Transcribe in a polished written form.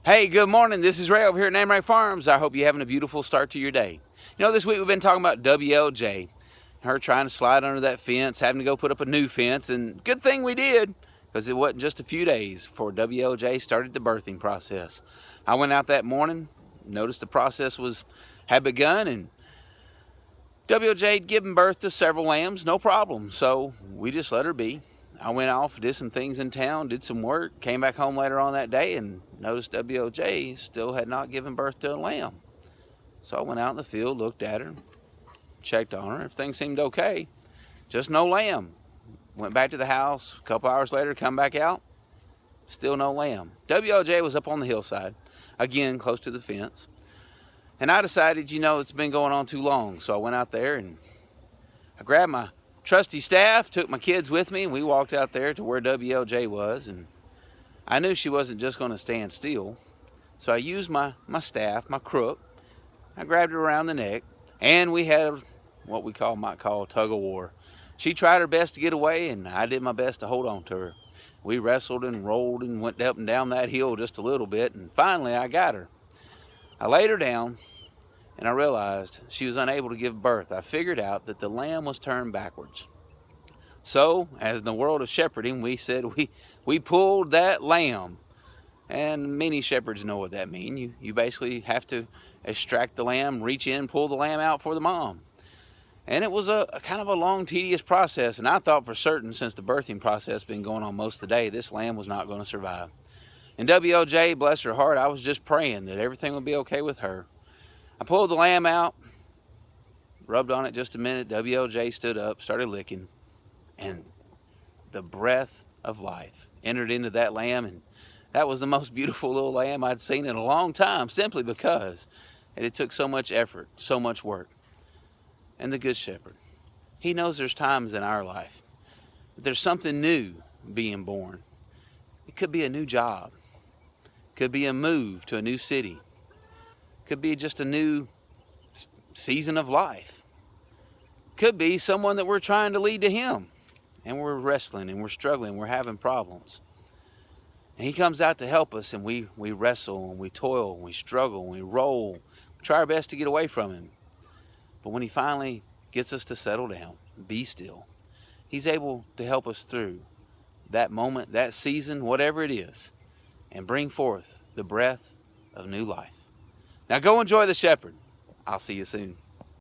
Hey, good morning. This is Ray over here at Name Right Farms. I hope you're having a beautiful start to your day. You know, this week we've been talking about WLJ. Her trying to slide under that fence, having to go put up a new fence, and good thing we did, because it wasn't just a few days before WLJ started the birthing process. I went out that morning, noticed the process had begun, and WLJ had given birth to several lambs, no problem. So we just let her be. I went off, did some things in town, did some work, came back home later on that day and noticed WLJ still had not given birth to a lamb. So I went out in the field, looked at her, checked on her. Everything seemed okay, just no lamb. Went back to the house, a couple hours later, come back out, still no lamb. WLJ was up on the hillside, again, close to the fence. And I decided, it's been going on too long. So I went out there and I grabbed my trusty staff, took my kids with me, and we walked out there to where WLJ was. And I knew she wasn't just going to stand still. So I used my staff, my crook. I grabbed her around the neck, and we had what we might call a tug of war. She tried her best to get away, and I did my best to hold on to her. We wrestled and rolled and went up and down that hill just a little bit, and finally I got her. I laid her down, and I realized she was unable to give birth. I figured out that the lamb was turned backwards. So, as in the world of shepherding, we said we pulled that lamb. And many shepherds know what that means. You basically have to extract the lamb, reach in, pull the lamb out for the mom. And it was a kind of a long, tedious process. And I thought for certain, since the birthing process been going on most of the day, this lamb was not going to survive. And WLJ, bless her heart, I was just praying that everything would be okay with her. I pulled the lamb out, rubbed on it just a minute. WLJ stood up, started licking, and the breath of life entered into that lamb. And that was the most beautiful little lamb I'd seen in a long time, simply because it took so much effort, so much work. And the Good Shepherd, he knows there's times in our life that there's something new being born. It could be a new job. It could be a move to a new city. Could be just a new season of life. Could be someone that we're trying to lead to him, and we're wrestling and we're struggling, we're having problems. And he comes out to help us, and we wrestle and we toil and we struggle and we roll. We try our best to get away from him. But when he finally gets us to settle down, be still, he's able to help us through that moment, that season, whatever it is, and bring forth the breath of new life. Now go enjoy the shepherd. I'll see you soon.